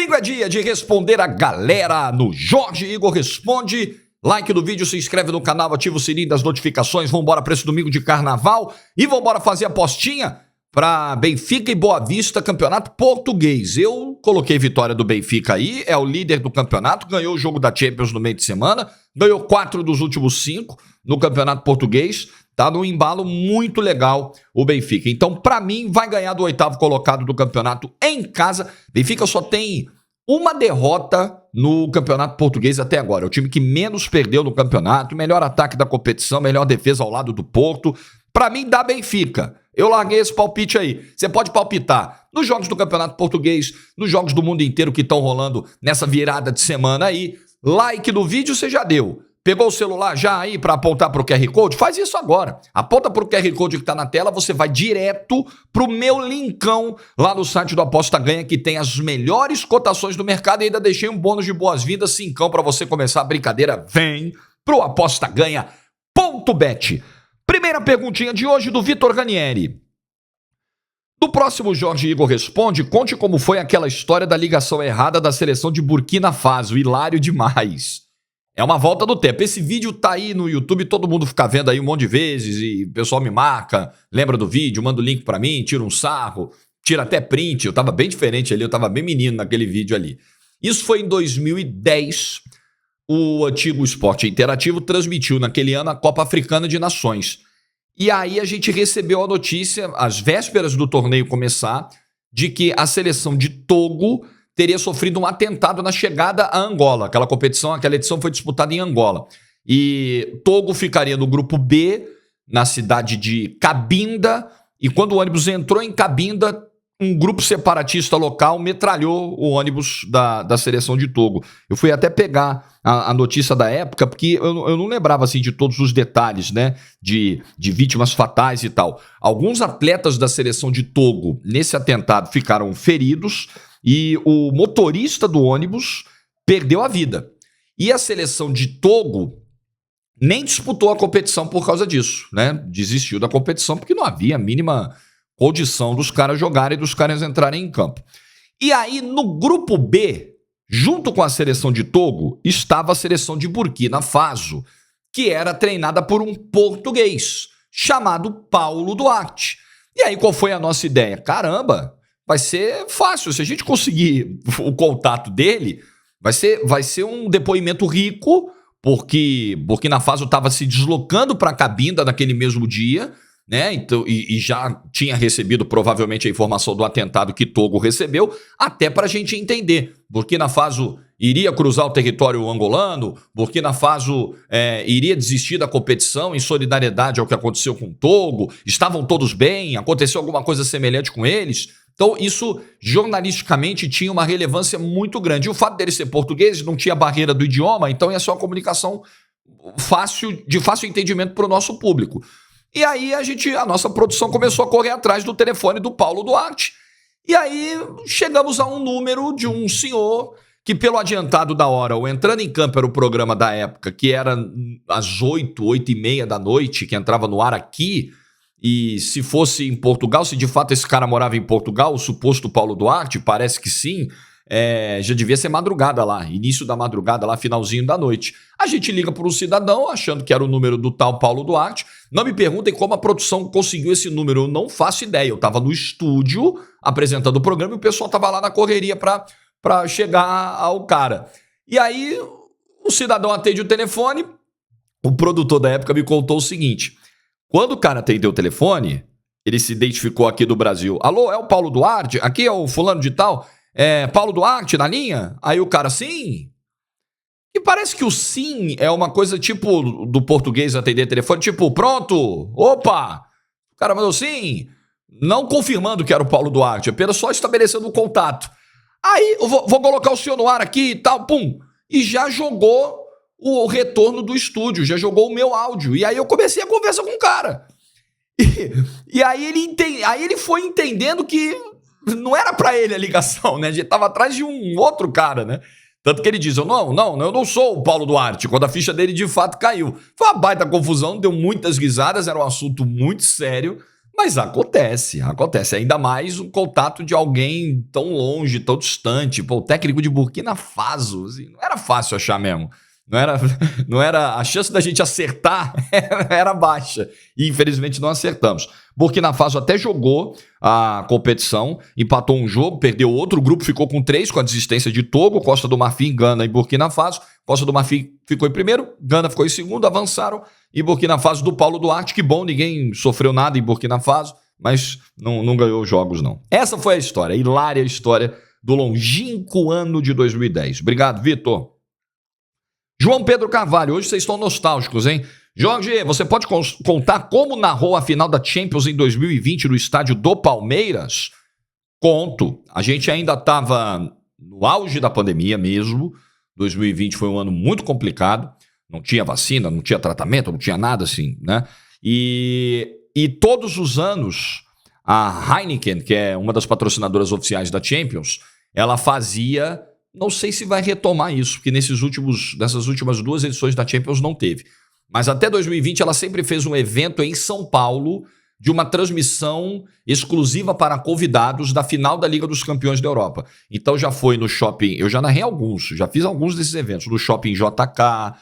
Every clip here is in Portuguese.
Domingo é dia de responder a galera no Jorge Igor Responde. Like no vídeo, se inscreve no canal, ativa o sininho das notificações. Vambora para esse domingo de carnaval e vambora fazer apostinha para Benfica e Boa Vista, campeonato português. Eu coloquei vitória do Benfica aí, é o líder do campeonato, ganhou o jogo da Champions no meio de semana, ganhou 4 dos últimos 5 no campeonato português. Tá num embalo muito legal o Benfica. Então, para mim, vai ganhar do 8º colocado do campeonato em casa. Benfica só tem uma derrota no campeonato português até agora. É o time que menos perdeu no campeonato, melhor ataque da competição, melhor defesa ao lado do Porto. Para mim, dá Benfica. Eu larguei esse palpite aí. Você pode palpitar nos jogos do campeonato português, nos jogos do mundo inteiro que estão rolando nessa virada de semana aí. Like no vídeo você já deu. Pegou o celular já aí para apontar para o QR Code? Faz isso agora. Aponta para o QR Code que está na tela, você vai direto para o meu linkão lá no site do Aposta Ganha, que tem as melhores cotações do mercado e ainda deixei um bônus de boas-vindas, 5 para você começar a brincadeira. Vem pro apostaganha.bet. Primeira perguntinha de hoje do Vitor Ranieri. No próximo Jorge Igor Responde, conte como foi aquela história da ligação errada da seleção de Burkina Faso. Hilário demais. É uma volta do tempo. Esse vídeo tá aí no YouTube, todo mundo fica vendo aí um monte de vezes e o pessoal me marca, lembra do vídeo, manda o link pra mim, tira um sarro, tira até print. Eu tava bem diferente ali, eu tava bem menino naquele vídeo ali. Isso foi em 2010. O antigo Esporte Interativo transmitiu naquele ano a Copa Africana de Nações. E aí a gente recebeu a notícia, às vésperas do torneio começar, de que a seleção de Togo teria sofrido um atentado na chegada a Angola. Aquela competição, aquela edição foi disputada em Angola. E Togo ficaria no grupo B, na cidade de Cabinda, e quando o ônibus entrou em Cabinda, um grupo separatista local metralhou o ônibus da seleção de Togo. Eu fui até pegar a notícia da época, porque eu não lembrava assim, de todos os detalhes, né, de vítimas fatais e tal. Alguns atletas da seleção de Togo, nesse atentado, ficaram feridos, e o motorista do ônibus perdeu a vida. E a seleção de Togo nem disputou a competição por causa disso, né? Desistiu da competição porque não havia a mínima condição dos caras jogarem e dos caras entrarem em campo. E aí, no grupo B, junto com a seleção de Togo, estava a seleção de Burkina Faso, que era treinada por um português chamado Paulo Duarte. E aí, qual foi a nossa ideia? Caramba, vai ser fácil. Se a gente conseguir o contato dele, vai ser um depoimento rico, porque Burkina Faso estava se deslocando para Cabinda naquele mesmo dia, né? Então, e já tinha recebido provavelmente a informação do atentado que Togo recebeu, até para a gente entender. Burkina Faso iria cruzar o território angolano, Burkina Faso iria desistir da competição em solidariedade ao que aconteceu com Togo, estavam todos bem, aconteceu alguma coisa semelhante com eles. Então, isso jornalisticamente tinha uma relevância muito grande. E o fato dele ser português, não tinha barreira do idioma, então ia ser uma comunicação de fácil entendimento para o nosso público. E aí a nossa produção começou a correr atrás do telefone do Paulo Duarte. E aí chegamos a um número de um senhor que, pelo adiantado da hora, o Entrando em Campo era o programa da época, que era às 8h30 da noite, que entrava no ar aqui. E se fosse em Portugal, se de fato esse cara morava em Portugal, o suposto Paulo Duarte, parece que sim, já devia ser madrugada lá, início da madrugada lá, finalzinho da noite. A gente liga para um cidadão, achando que era o número do tal Paulo Duarte. Não me perguntem como a produção conseguiu esse número, eu não faço ideia. Eu estava no estúdio apresentando o programa e o pessoal estava lá na correria para chegar ao cara. E aí o cidadão atende o telefone, o produtor da época me contou o seguinte: quando o cara atendeu o telefone, ele se identificou aqui do Brasil. Alô, é o Paulo Duarte? Aqui é o fulano de tal? É Paulo Duarte na linha? Aí o cara, sim. E parece que o sim é uma coisa tipo do português atender telefone, tipo, pronto, opa. O cara mandou sim, não confirmando que era o Paulo Duarte, apenas só estabelecendo o contato. Aí, eu vou colocar o senhor no ar aqui e tal, pum. E já jogou o retorno do estúdio, já jogou o meu áudio. E aí eu comecei a conversa com o cara. E aí ele foi entendendo que não era pra ele a ligação, né? A gente tava atrás de um outro cara, né? Tanto que ele diz, eu não sou o Paulo Duarte, quando a ficha dele de fato caiu. Foi uma baita confusão, deu muitas risadas, era um assunto muito sério, Mas acontece. Ainda mais um contato de alguém tão longe, tão distante. Pô, o técnico de Burkina Faso, assim, não era fácil achar mesmo. Não era a chance da gente acertar era baixa. E infelizmente não acertamos. Burkina Faso até jogou a competição, empatou um jogo, perdeu outro. O grupo ficou com 3, com a desistência de Togo, Costa do Marfim, Gana e Burkina Faso. Costa do Marfim ficou em primeiro, Gana ficou em segundo, avançaram. E Burkina Faso do Paulo Duarte, que bom, ninguém sofreu nada em Burkina Faso, mas não ganhou jogos não. Essa foi a história, a hilária história do longínquo ano de 2010. Obrigado, Vitor. João Pedro Carvalho, hoje vocês estão nostálgicos, hein? Jorge, você pode contar como narrou a final da Champions em 2020 no estádio do Palmeiras? Conto. A gente ainda estava no auge da pandemia mesmo. 2020 foi um ano muito complicado. Não tinha vacina, não tinha tratamento, não tinha nada assim, né? E todos os anos, a Heineken, que é uma das patrocinadoras oficiais da Champions, ela fazia... Não sei se vai retomar isso, porque nessas últimas 2 edições da Champions não teve. Mas até 2020 ela sempre fez um evento em São Paulo de uma transmissão exclusiva para convidados da final da Liga dos Campeões da Europa. Então já foi no shopping, eu já narrei alguns, já fiz alguns desses eventos, no shopping JK,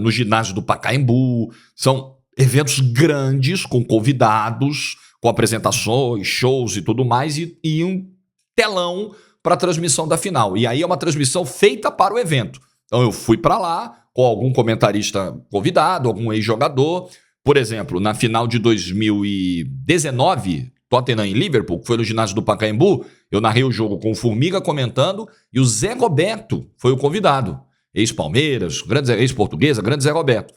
no ginásio do Pacaembu. São eventos grandes, com convidados, com apresentações, shows e tudo mais, e um telão para a transmissão da final. E aí é uma transmissão feita para o evento. Então eu fui para lá com algum comentarista convidado, algum ex-jogador. Por exemplo, na final de 2019, Tottenham e Liverpool, que foi no ginásio do Pacaembu, eu narrei o jogo com o Formiga comentando e o Zé Roberto foi o convidado. Ex-Palmeiras, ex-Portuguesa, grande Zé Roberto.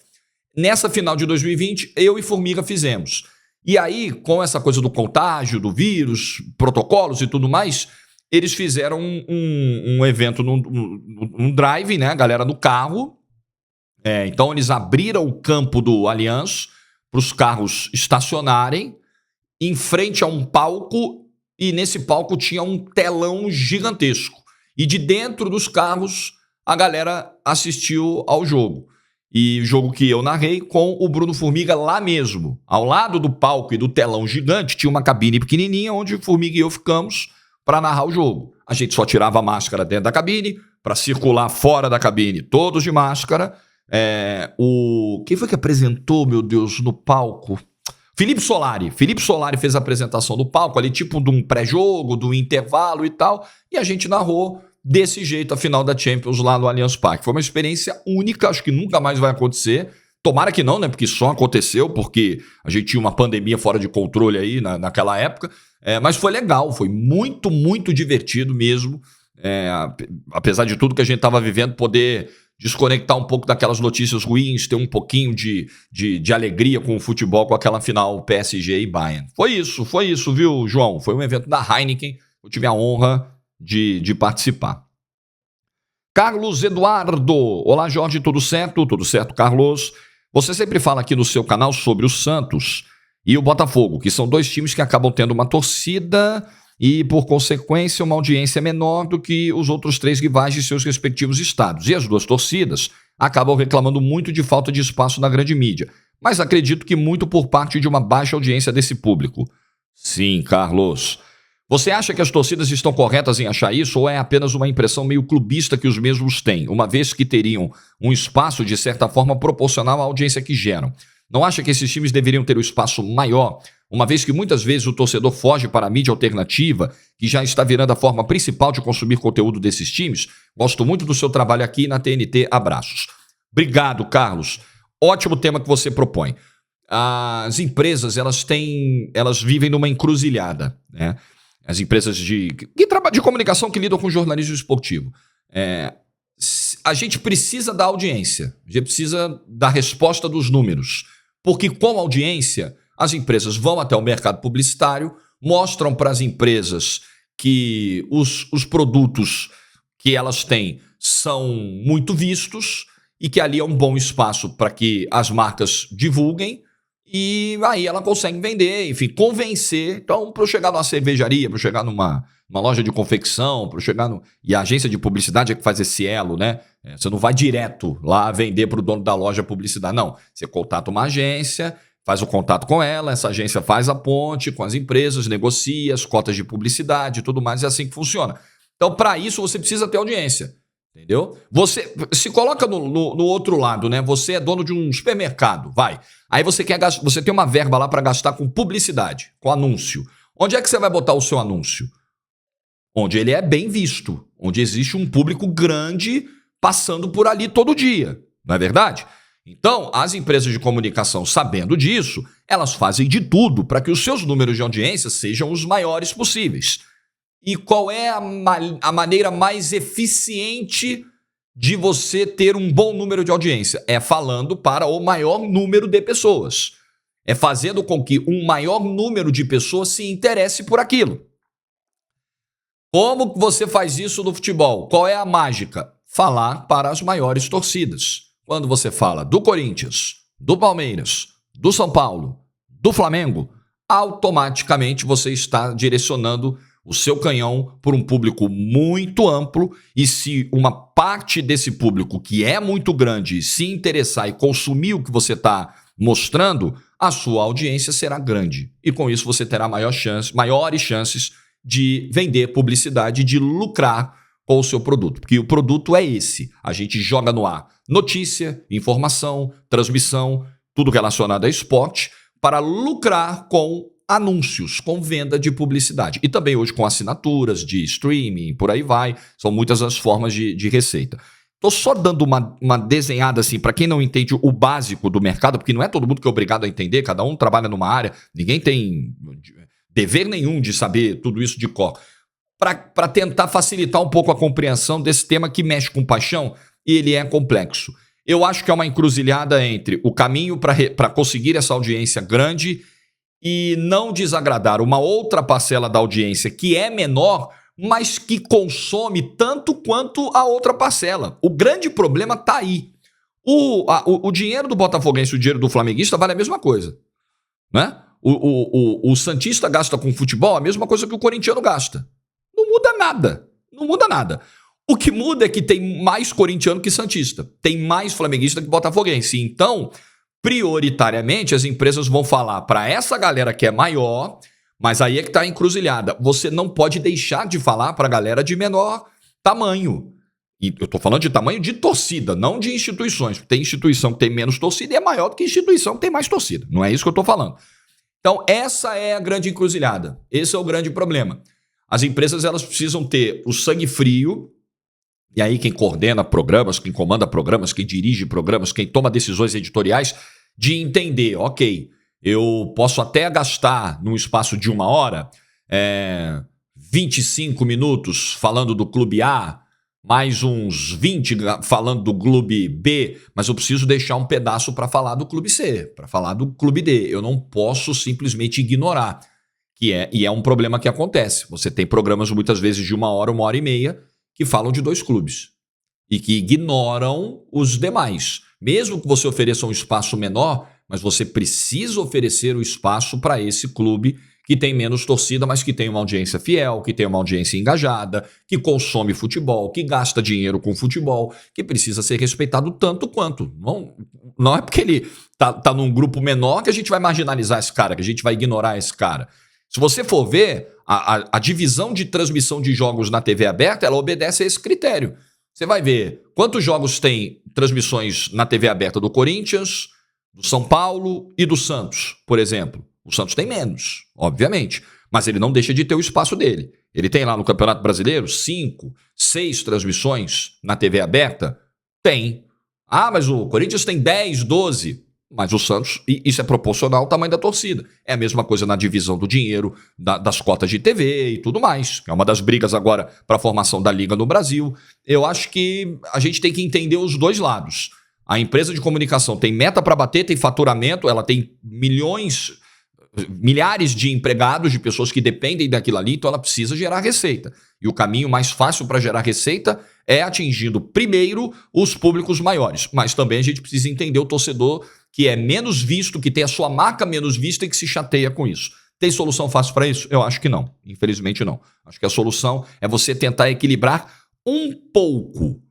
Nessa final de 2020, eu e Formiga fizemos. E aí, com essa coisa do contágio, do vírus, protocolos e tudo mais... Eles fizeram um evento num drive, né? A galera no carro. Então, eles abriram o campo do Allianz para os carros estacionarem em frente a um palco. E nesse palco tinha um telão gigantesco. E de dentro dos carros, a galera assistiu ao jogo. E o jogo que eu narrei com o Bruno Formiga lá mesmo. Ao lado do palco e do telão gigante, tinha uma cabine pequenininha onde o Formiga e eu ficamos... para narrar o jogo. A gente só tirava a máscara dentro da cabine, para circular fora da cabine, todos de máscara. Quem foi que apresentou, meu Deus, no palco? Felipe Solari. Felipe Solari fez a apresentação do palco, ali tipo de um pré-jogo, do intervalo e tal, e a gente narrou desse jeito a final da Champions lá no Allianz Parque. Foi uma experiência única, acho que nunca mais vai acontecer. Tomara que não, né? Porque só aconteceu porque a gente tinha uma pandemia fora de controle aí naquela época. Mas foi legal, foi muito, muito divertido mesmo. Apesar de tudo que a gente estava vivendo, poder desconectar um pouco daquelas notícias ruins, ter um pouquinho de alegria com o futebol, com aquela final PSG e Bayern. Foi isso, viu, João? Foi um evento da Heineken, eu tive a honra de participar. Carlos Eduardo. Olá, Jorge, tudo certo? Tudo certo, Carlos? Você sempre fala aqui no seu canal sobre o Santos e o Botafogo, que são 2 times que acabam tendo uma torcida e, por consequência, uma audiência menor do que os outros 3 rivais de seus respectivos estados. E as 2 torcidas acabam reclamando muito de falta de espaço na grande mídia, mas acredito que muito por parte de uma baixa audiência desse público. Sim, Carlos. Você acha que as torcidas estão corretas em achar isso ou é apenas uma impressão meio clubista que os mesmos têm, uma vez que teriam um espaço de certa forma proporcional à audiência que geram? Não acha que esses times deveriam ter um espaço maior, uma vez que muitas vezes o torcedor foge para a mídia alternativa, que já está virando a forma principal de consumir conteúdo desses times? Gosto muito do seu trabalho aqui na TNT. Abraços. Obrigado, Carlos. Ótimo tema que você propõe. As empresas, elas vivem numa encruzilhada, né? As empresas de comunicação que lidam com jornalismo esportivo. A gente precisa da audiência, a gente precisa da resposta dos números, porque com audiência, as empresas vão até o mercado publicitário, mostram para as empresas que os produtos que elas têm são muito vistos e que ali é um bom espaço para que as marcas divulguem. E aí ela consegue vender, enfim, convencer. Então, para eu chegar numa cervejaria, para eu chegar numa loja de confecção, para eu chegar E a agência de publicidade é que faz esse elo, né? Você não vai direto lá vender para o dono da loja publicidade, não. Você contata uma agência faz o contato com ela, essa agência faz a ponte com as empresas, negocia as cotas de publicidade e tudo mais, é assim que funciona. Então, para isso, você precisa ter audiência, entendeu? Você se coloca no outro lado, né? Você é dono de um supermercado, vai. Aí você tem uma verba lá para gastar com publicidade, com anúncio. Onde é que você vai botar o seu anúncio? Onde ele é bem visto, onde existe um público grande passando por ali todo dia, não é verdade? Então, as empresas de comunicação, sabendo disso, elas fazem de tudo para que os seus números de audiência sejam os maiores possíveis. E qual é a maneira mais eficiente de você ter um bom número de audiência? É falando para o maior número de pessoas. É fazendo com que um maior número de pessoas se interesse por aquilo. Como você faz isso no futebol? Qual é a mágica? Falar para as maiores torcidas. Quando você fala do Corinthians, do Palmeiras, do São Paulo, do Flamengo, automaticamente você está direcionando o seu canhão por um público muito amplo, e se uma parte desse público, que é muito grande, se interessar e consumir o que você está mostrando, a sua audiência será grande. E com isso você terá maiores chances de vender publicidade, de lucrar com o seu produto. Porque o produto é esse. A gente joga no ar notícia, informação, transmissão, tudo relacionado a esporte, para lucrar com anúncios, com venda de publicidade. E também hoje com assinaturas de streaming, por aí vai. São muitas as formas de receita. Estou só dando uma desenhada assim, para quem não entende o básico do mercado, porque não é todo mundo que é obrigado a entender, cada um trabalha numa área, ninguém tem dever nenhum de saber tudo isso de cor. Para tentar facilitar um pouco a compreensão desse tema que mexe com paixão, e ele é complexo. Eu acho que é uma encruzilhada entre o caminho para conseguir essa audiência grande e não desagradar uma outra parcela da audiência que é menor, mas que consome tanto quanto a outra parcela. O grande problema está aí. O dinheiro do botafoguense e o dinheiro do flamenguista vale a mesma coisa, né? O santista gasta com futebol a mesma coisa que o corintiano gasta. Não muda nada. Não muda nada. O que muda é que tem mais corintiano que santista. Tem mais flamenguista que botafoguense. Então, prioritariamente, as empresas vão falar para essa galera que é maior, mas aí é que está a encruzilhada. Você não pode deixar de falar para a galera de menor tamanho. E eu estou falando de tamanho de torcida, não de instituições. Tem instituição que tem menos torcida e é maior do que instituição que tem mais torcida. Não é isso que eu estou falando. Então, essa é a grande encruzilhada. Esse é o grande problema. As empresas elas precisam ter o sangue frio, e aí quem coordena programas, quem comanda programas, quem dirige programas, quem toma decisões editoriais, de entender, ok, eu posso até gastar num espaço de 1 hora 25 minutos falando do clube A, mais uns 20 falando do clube B, mas eu preciso deixar um pedaço para falar do clube C, para falar do clube D. Eu não posso simplesmente ignorar, e é um problema que acontece. Você tem programas muitas vezes de 1 hora, 1 hora e meia, que falam de 2 clubes e que ignoram os demais. Mesmo que você ofereça um espaço menor, mas você precisa oferecer o espaço para esse clube que tem menos torcida, mas que tem uma audiência fiel, que tem uma audiência engajada, que consome futebol, que gasta dinheiro com futebol, que precisa ser respeitado tanto quanto. Não é porque ele tá num grupo menor que a gente vai marginalizar esse cara, que a gente vai ignorar esse cara. Se você for ver, a divisão de transmissão de jogos na TV aberta, ela obedece a esse critério. Você vai ver quantos jogos tem transmissões na TV aberta do Corinthians, do São Paulo e do Santos, por exemplo. O Santos tem menos, obviamente, mas ele não deixa de ter o espaço dele. Ele tem lá no Campeonato Brasileiro 5, 6 transmissões na TV aberta? Tem. Ah, mas o Corinthians tem 10, 12. Mas o Santos, isso é proporcional ao tamanho da torcida. É a mesma coisa na divisão do dinheiro, das cotas de TV e tudo mais. É uma das brigas agora para a formação da Liga no Brasil. Eu acho que a gente tem que entender os dois lados. A empresa de comunicação tem meta para bater, tem faturamento, ela tem milhares de empregados, de pessoas que dependem daquilo ali, então ela precisa gerar receita. E o caminho mais fácil para gerar receita é atingindo primeiro os públicos maiores. Mas também a gente precisa entender o torcedor que é menos visto, que tem a sua marca menos vista e que se chateia com isso. Tem solução fácil para isso? Eu acho que não. Infelizmente não. Acho que a solução é você tentar equilibrar um pouco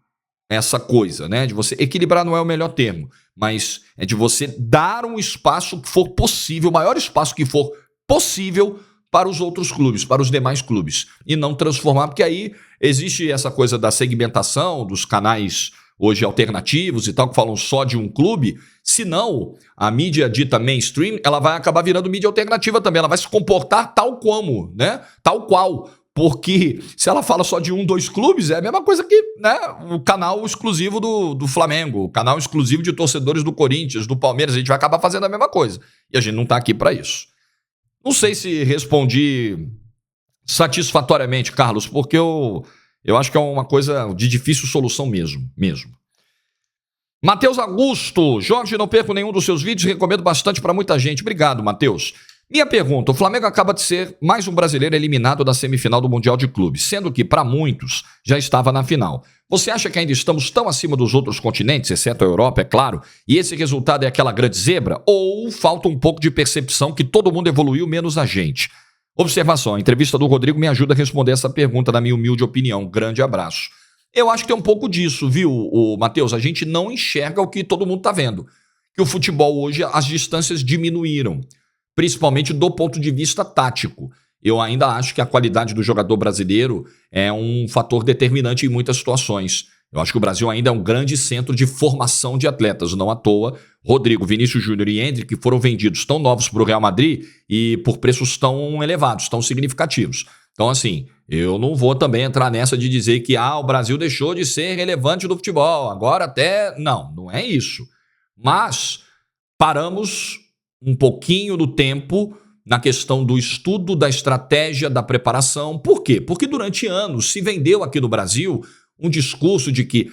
essa coisa, né? De você equilibrar não é o melhor termo, mas é de você dar um espaço que for possível, o maior espaço que for possível para os outros clubes, para os demais clubes, e não transformar, porque aí existe essa coisa da segmentação dos canais hoje alternativos e tal, que falam só de um clube, senão a mídia dita mainstream, ela vai acabar virando mídia alternativa também, ela vai se comportar tal como, né? Tal qual, porque se ela fala só de um, dois clubes, é a mesma coisa que, né, o canal exclusivo do Flamengo, o canal exclusivo de torcedores do Corinthians, do Palmeiras, a gente vai acabar fazendo a mesma coisa, e a gente não tá aqui para isso. Não sei se respondi satisfatoriamente, Carlos, porque eu acho que é uma coisa de difícil solução mesmo. Matheus Augusto, Jorge, não perco nenhum dos seus vídeos, recomendo bastante para muita gente. Obrigado, Matheus. Minha pergunta, o Flamengo acaba de ser mais um brasileiro eliminado da semifinal do Mundial de Clubes, sendo que, para muitos, já estava na final. Você acha que ainda estamos tão acima dos outros continentes, exceto a Europa, é claro, e esse resultado é aquela grande zebra? Ou falta um pouco de percepção que todo mundo evoluiu, menos a gente? Observação, a entrevista do Rodrigo me ajuda a responder essa pergunta, na minha humilde opinião. Grande abraço. Eu acho que tem um pouco disso, viu, Matheus? A gente não enxerga o que todo mundo está vendo. Que o futebol hoje, as distâncias diminuíram, principalmente do ponto de vista tático. Eu ainda acho que a qualidade do jogador brasileiro é um fator determinante em muitas situações. Eu acho que o Brasil ainda é um grande centro de formação de atletas, não à toa. Rodrigo, Vinícius Júnior e Endrick foram vendidos tão novos para o Real Madrid e por preços tão elevados, tão significativos. Então, assim, eu não vou também entrar nessa de dizer que o Brasil deixou de ser relevante no futebol. Agora até... Não é isso. Mas paramos um pouquinho do tempo na questão do estudo, da estratégia, da preparação. Por quê? Porque durante anos se vendeu aqui no Brasil um discurso de que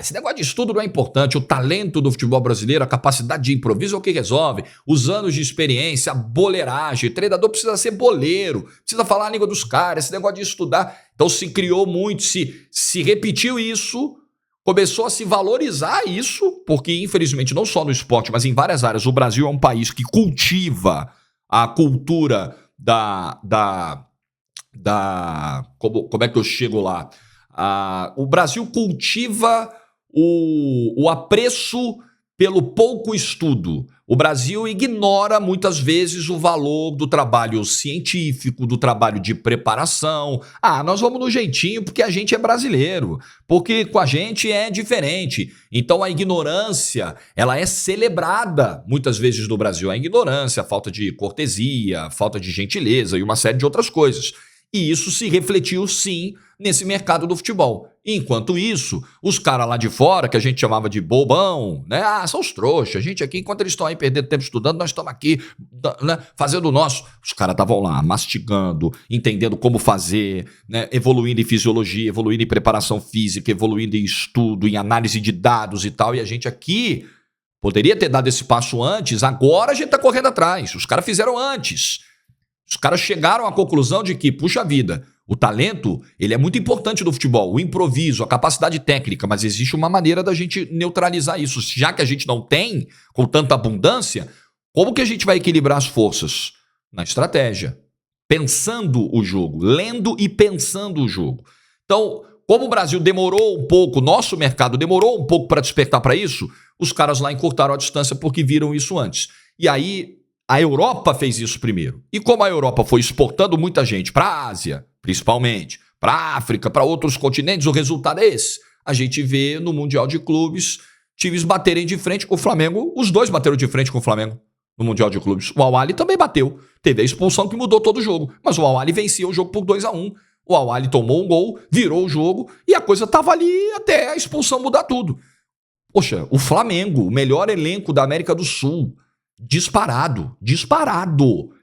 esse negócio de estudo não é importante, o talento do futebol brasileiro, a capacidade de improviso é o que resolve, os anos de experiência, a boleiragem, o treinador precisa ser boleiro, precisa falar a língua dos caras, esse negócio de estudar. Então se criou muito, se repetiu isso, começou a se valorizar isso, porque infelizmente não só no esporte, mas em várias áreas, o Brasil é um país que cultiva a cultura como é que eu chego lá? O Brasil cultiva o apreço pelo pouco estudo. O Brasil ignora muitas vezes o valor do trabalho científico, do trabalho de preparação. Nós vamos no jeitinho porque a gente é brasileiro, porque com a gente é diferente. Então a ignorância, ela é celebrada muitas vezes no Brasil. A ignorância, a falta de cortesia, a falta de gentileza e uma série de outras coisas. E isso se refletiu, sim, nesse mercado do futebol. Enquanto isso, os caras lá de fora, que a gente chamava de bobão, né? São os trouxas. A gente aqui, enquanto eles estão aí perdendo tempo estudando, nós estamos aqui, né, fazendo o nosso. Os caras estavam lá, mastigando, entendendo como fazer, né, evoluindo em fisiologia, evoluindo em preparação física, evoluindo em estudo, em análise de dados e tal. E a gente aqui poderia ter dado esse passo antes, agora a gente está correndo atrás. Os caras fizeram antes. Os caras chegaram à conclusão de que, puxa vida, o talento, ele é muito importante no futebol, o improviso, a capacidade técnica, mas existe uma maneira da gente neutralizar isso. Já que a gente não tem com tanta abundância, como que a gente vai equilibrar as forças? Na estratégia, pensando o jogo, lendo e pensando o jogo. Então, como o Brasil demorou um pouco, nosso mercado demorou um pouco para despertar para isso, os caras lá encurtaram a distância porque viram isso antes. E aí a Europa fez isso primeiro. E como a Europa foi exportando muita gente para a Ásia, principalmente, para a África, para outros continentes, o resultado é esse. A gente vê no Mundial de Clubes times baterem de frente com o Flamengo. Os dois bateram de frente com o Flamengo no Mundial de Clubes. O Al-Ahly também bateu. Teve a expulsão que mudou todo o jogo. Mas o Al-Ahly vencia o jogo por 2-1. O Al-Ahly tomou um gol, virou o jogo e a coisa estava ali até a expulsão mudar tudo. Poxa, o Flamengo, o melhor elenco da América do Sul, disparado.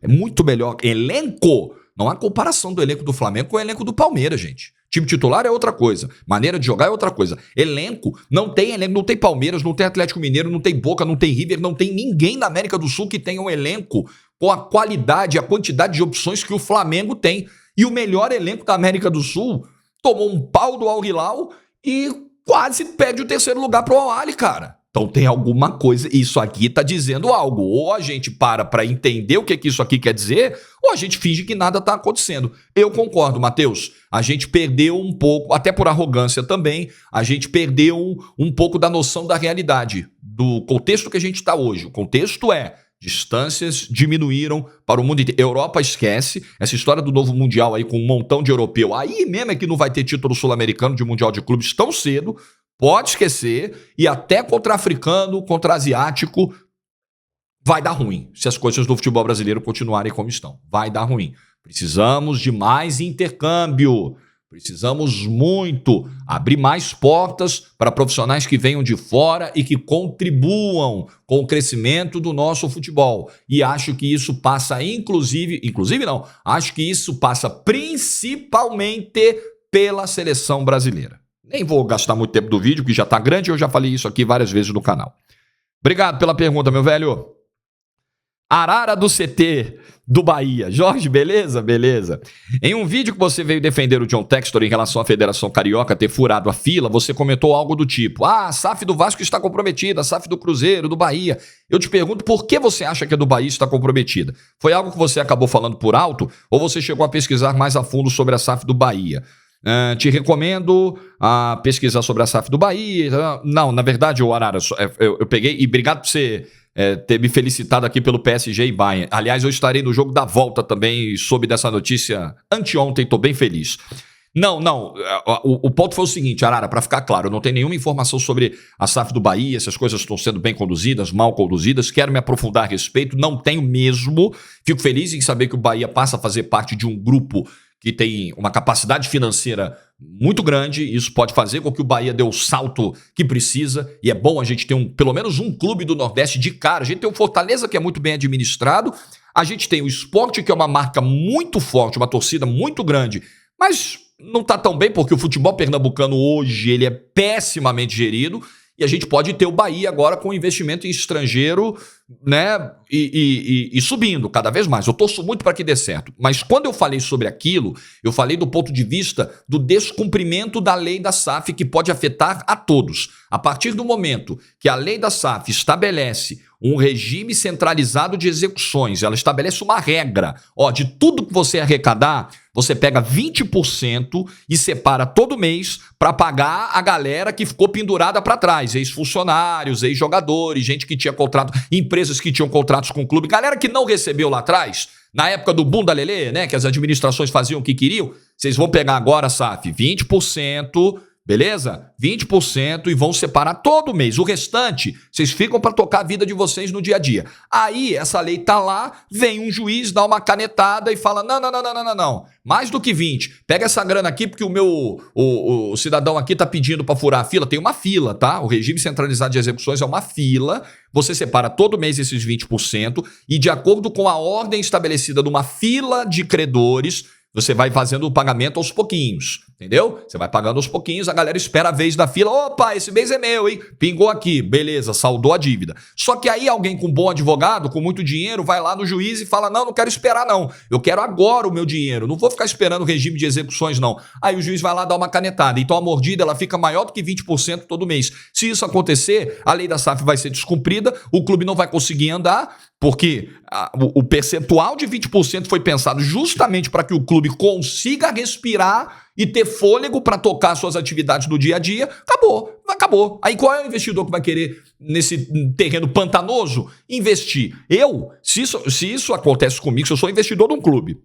É muito melhor. Elenco, não há comparação do elenco do Flamengo com o elenco do Palmeiras, gente. Time titular é outra coisa, maneira de jogar é outra coisa. Elenco, não tem Palmeiras, não tem Atlético Mineiro, não tem Boca, não tem River, não tem ninguém na América do Sul que tenha um elenco com a qualidade, a quantidade de opções que o Flamengo tem. E o melhor elenco da América do Sul tomou um pau do Al Hilal e quase perde o terceiro lugar pro Al-Ahly, cara. Então tem alguma coisa, isso aqui tá dizendo algo. Ou a gente para entender o que isso aqui quer dizer, ou a gente finge que nada tá acontecendo. Eu concordo, Matheus. A gente perdeu um pouco, até por arrogância também, a gente perdeu um pouco da noção da realidade. do contexto que a gente está hoje. O contexto é: distâncias diminuíram para o mundo inteiro. Europa esquece. Essa história do novo Mundial aí com um montão de europeu. Aí mesmo é que não vai ter título sul-americano de Mundial de Clubes tão cedo. Pode esquecer. E até contra africano, contra asiático, vai dar ruim. Se as coisas do futebol brasileiro continuarem como estão. Vai dar ruim. Precisamos de mais intercâmbio. Precisamos muito abrir mais portas para profissionais que venham de fora e que contribuam com o crescimento do nosso futebol. E acho que isso passa acho que isso passa principalmente pela seleção brasileira. Nem vou gastar muito tempo do vídeo, que já está grande, eu já falei isso aqui várias vezes no canal. Obrigado pela pergunta, meu velho. Arara do CT do Bahia. Jorge, beleza? Beleza. Em um vídeo que você veio defender o John Textor em relação à Federação Carioca ter furado a fila, você comentou algo do tipo: a SAF do Vasco está comprometida, a SAF do Cruzeiro, do Bahia. Eu te pergunto, por que você acha que a do Bahia está comprometida? Foi algo que você acabou falando por alto ou você chegou a pesquisar mais a fundo sobre a SAF do Bahia? Te recomendo a pesquisar sobre a SAF do Bahia. Não, na verdade, Arara, eu peguei, e obrigado por você ter me felicitado aqui pelo PSG e Bayern. Aliás, eu estarei no jogo da volta também e soube dessa notícia anteontem, estou bem feliz. Não, o ponto foi o seguinte, Arara, para ficar claro, eu não tenho nenhuma informação sobre a SAF do Bahia, se as coisas estão sendo bem conduzidas, mal conduzidas, quero me aprofundar a respeito, não tenho mesmo. Fico feliz em saber que o Bahia passa a fazer parte de um grupo que tem uma capacidade financeira muito grande. Isso pode fazer com que o Bahia dê o salto que precisa, e é bom a gente ter pelo menos um clube do Nordeste de cara. A gente tem o Fortaleza, que é muito bem administrado, a gente tem o Sport, que é uma marca muito forte, uma torcida muito grande, mas não está tão bem porque o futebol pernambucano hoje ele é pessimamente gerido, e a gente pode ter o Bahia agora com investimento em estrangeiro, né, e subindo cada vez mais. Eu torço muito para que dê certo. Mas quando eu falei sobre aquilo, eu falei do ponto de vista do descumprimento da lei da SAF, que pode afetar a todos. A partir do momento que a lei da SAF estabelece um regime centralizado de execuções, ela estabelece uma regra. De tudo que você arrecadar, você pega 20% e separa todo mês para pagar a galera que ficou pendurada para trás. Ex-funcionários, ex-jogadores, gente que tinha contrato, empresas que tinham contratos com o clube, galera que não recebeu lá atrás, na época do bunda lelê, né, que as administrações faziam o que queriam. Vocês vão pegar agora, SAF, 20%, beleza? 20% e vão separar todo mês. O restante, vocês ficam para tocar a vida de vocês no dia a dia. Aí, essa lei tá lá, vem um juiz, dá uma canetada e fala: não. Mais do que 20. Pega essa grana aqui porque o cidadão aqui tá pedindo para furar a fila. Tem uma fila, tá? O regime centralizado de execuções é uma fila. Você separa todo mês esses 20% e, de acordo com a ordem estabelecida numa fila de credores, você vai fazendo o pagamento aos pouquinhos, entendeu? Você vai pagando aos pouquinhos, a galera espera a vez da fila. Opa, esse mês é meu, hein? Pingou aqui, beleza, saldou a dívida. Só que aí alguém com bom advogado, com muito dinheiro, vai lá no juiz e fala: não quero esperar não, eu quero agora o meu dinheiro, não vou ficar esperando o regime de execuções não. Aí o juiz vai lá dar uma canetada, então a mordida ela fica maior do que 20% todo mês. Se isso acontecer, a lei da SAF vai ser descumprida, o clube não vai conseguir andar, porque o percentual de 20% foi pensado justamente para que o clube consiga respirar e ter fôlego para tocar suas atividades do dia a dia. Acabou. Aí qual é o investidor que vai querer, nesse terreno pantanoso, investir? Se isso acontece comigo, se eu sou investidor de um clube,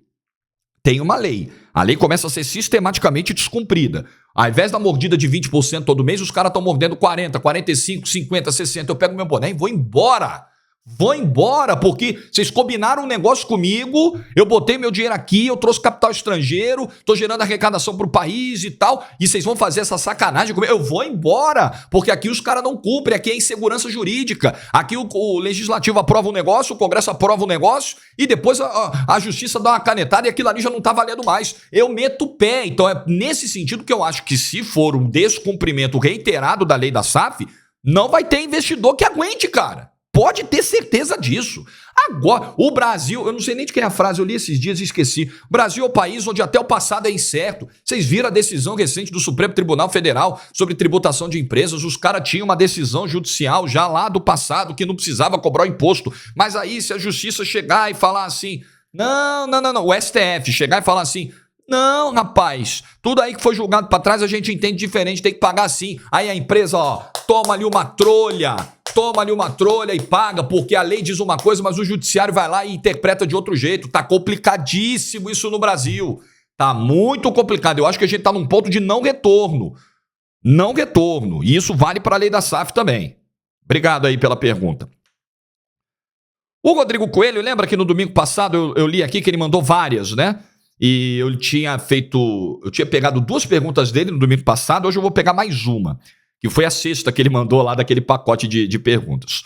tem uma lei. A lei começa a ser sistematicamente descumprida. Ao invés da mordida de 20% todo mês, os caras estão mordendo 40%, 45%, 50%, 60%. Eu pego meu boné e vou embora. Vou embora, porque vocês combinaram um negócio comigo, eu botei meu dinheiro aqui, eu trouxe capital estrangeiro, tô gerando arrecadação pro país e tal, e vocês vão fazer essa sacanagem comigo. Eu vou embora, porque aqui os caras não cumprem, aqui é insegurança jurídica, aqui o legislativo aprova um negócio, o Congresso aprova um negócio, e depois a justiça dá uma canetada e aquilo ali já não tá valendo mais. Eu meto o pé. Então é nesse sentido que eu acho que, se for um descumprimento reiterado da lei da SAF, não vai ter investidor que aguente, cara. Pode ter certeza disso. Agora, o Brasil, eu não sei nem de quem é a frase, eu li esses dias e esqueci. O Brasil é o país onde até o passado é incerto. Vocês viram a decisão recente do Supremo Tribunal Federal sobre tributação de empresas? Os caras tinham uma decisão judicial já lá do passado que não precisava cobrar o imposto. Mas aí, se a justiça chegar e falar assim, não, o STF chegar e falar assim, não, rapaz, tudo aí que foi julgado para trás a gente entende diferente, tem que pagar sim. Aí a empresa, toma ali uma trolha, toma ali uma trolha e paga, porque a lei diz uma coisa, mas o judiciário vai lá e interpreta de outro jeito. Tá complicadíssimo isso no Brasil. Tá muito complicado. Eu acho que a gente tá num ponto de não retorno. Não retorno. E isso vale para a lei da SAF também. Obrigado aí pela pergunta. O Rodrigo Coelho, lembra que no domingo passado eu li aqui que ele mandou várias, né? E eu tinha pegado 2 perguntas dele no domingo passado, hoje eu vou pegar mais uma, que foi a 6ª que ele mandou lá daquele pacote de perguntas.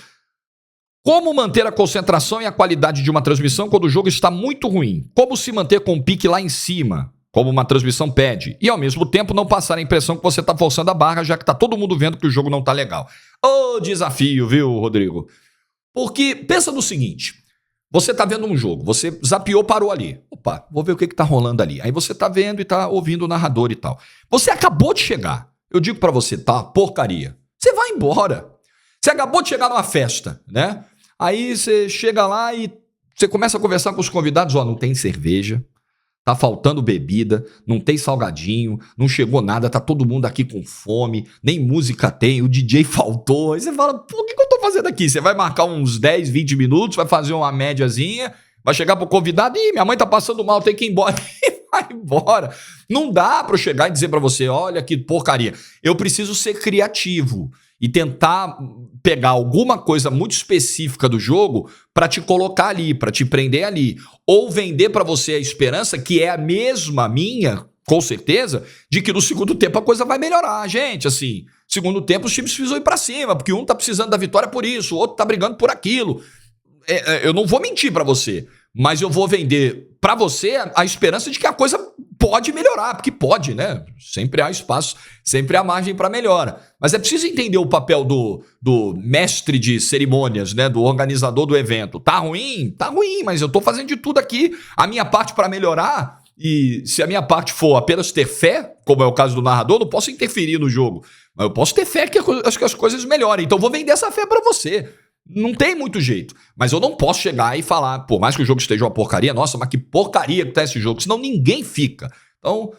Como manter a concentração e a qualidade de uma transmissão quando o jogo está muito ruim? Como se manter com o pique lá em cima, como uma transmissão pede? E ao mesmo tempo não passar a impressão que você está forçando a barra, já que está todo mundo vendo que o jogo não está legal. Ô, desafio, viu, Rodrigo? Porque pensa no seguinte, você tá vendo um jogo, você zapeou, parou ali. Opa, vou ver o que tá rolando ali. Aí você tá vendo e tá ouvindo o narrador e tal. Você acabou de chegar. Eu digo pra você, tá uma porcaria. Você vai embora. Você acabou de chegar numa festa, né? Aí você chega lá e você começa a conversar com os convidados. Ó, não tem cerveja, tá faltando bebida, não tem salgadinho, não chegou nada, tá todo mundo aqui com fome, nem música tem, o DJ faltou. Aí você fala, pô, o que eu tô fazendo aqui? Você vai marcar uns 10, 20 minutos, vai fazer uma médiazinha, vai chegar pro convidado, ih, minha mãe tá passando mal, tem que ir embora. E vai embora. Não dá pra eu chegar e dizer pra você, olha que porcaria. Eu preciso ser criativo e tentar pegar alguma coisa muito específica do jogo para te colocar ali, para te prender ali. Ou vender para você a esperança, que é a mesma minha, com certeza, de que no segundo tempo a coisa vai melhorar. Gente, assim, segundo tempo os times precisam ir para cima, porque um tá precisando da vitória por isso, o outro tá brigando por aquilo. Eu não vou mentir para você, mas eu vou vender para você a esperança de que a coisa pode melhorar, porque pode, né? Sempre há espaço, sempre há margem para melhora. Mas é preciso entender o papel do mestre de cerimônias, né? Do organizador do evento. Tá ruim? Tá ruim, mas eu tô fazendo de tudo aqui, a minha parte para melhorar. E se a minha parte for apenas ter fé, como é o caso do narrador, eu não posso interferir no jogo. Mas eu posso ter fé que as coisas melhorem. Então eu vou vender essa fé para você. Não tem muito jeito. Mas eu não posso chegar e falar, por mais que o jogo esteja uma porcaria, nossa, mas que porcaria que tá esse jogo, senão ninguém fica. Então,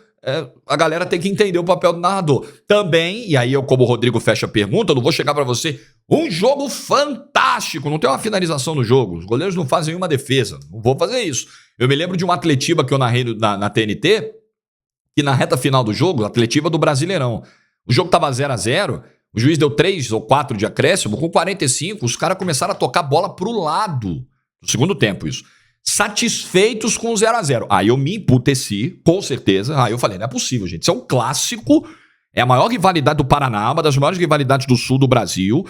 a galera tem que entender o papel do narrador. Também, e aí eu, como o Rodrigo fecha a pergunta, eu não vou chegar pra você, um jogo fantástico, não tem uma finalização no jogo, os goleiros não fazem uma defesa, não vou fazer isso. Eu me lembro de uma Atletiba que eu narrei na TNT, que na reta final do jogo, Atletiba do Brasileirão, o jogo tava 0-0, o juiz deu 3 ou 4 de acréscimo, com 45, os caras começaram a tocar bola pro lado. No segundo tempo, isso. Satisfeitos com o 0-0. Aí eu me emputeci, com certeza. Aí eu falei, não é possível, gente. Isso é um clássico. É a maior rivalidade do Paraná, uma das maiores rivalidades do sul do Brasil.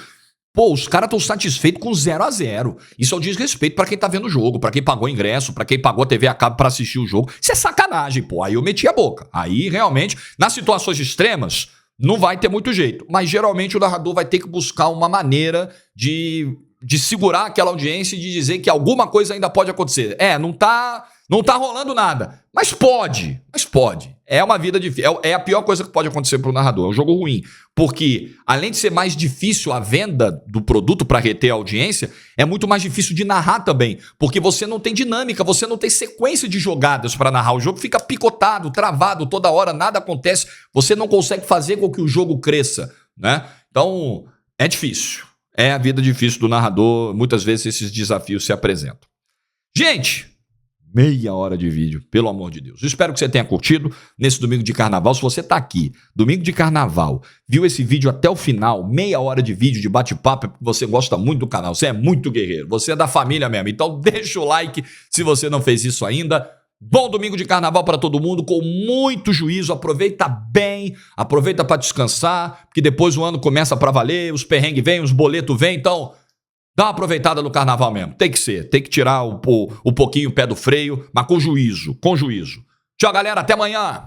Pô, os caras estão satisfeitos com 0-0. Isso é um desrespeito pra quem tá vendo o jogo, pra quem pagou ingresso, pra quem pagou a TV a cabo pra assistir o jogo. Isso é sacanagem, pô. Aí eu meti a boca. Aí, realmente, nas situações extremas, não vai ter muito jeito, mas geralmente o narrador vai ter que buscar uma maneira de segurar aquela audiência e de dizer que alguma coisa ainda pode acontecer. Não tá rolando nada, mas pode. É uma vida difícil, é a pior coisa que pode acontecer pro narrador, é um jogo ruim, porque além de ser mais difícil a venda do produto para reter a audiência, é muito mais difícil de narrar também, porque você não tem dinâmica, você não tem sequência de jogadas para narrar, o jogo fica picotado, travado toda hora, nada acontece, você não consegue fazer com que o jogo cresça, né? Então, é difícil. É a vida difícil do narrador, muitas vezes esses desafios se apresentam. Gente, meia hora de vídeo, pelo amor de Deus. Espero que você tenha curtido nesse domingo de carnaval. Se você tá aqui, domingo de carnaval, viu esse vídeo até o final, meia hora de vídeo de bate-papo, é porque você gosta muito do canal, você é muito guerreiro, você é da família mesmo. Então deixa o like se você não fez isso ainda. Bom domingo de carnaval para todo mundo, com muito juízo, aproveita bem, aproveita para descansar, porque depois o ano começa para valer, os perrengues vêm, os boletos vêm, então dá uma aproveitada no carnaval mesmo, tem que tirar o pouquinho o pé do freio, mas com juízo, com juízo. Tchau, galera, até amanhã!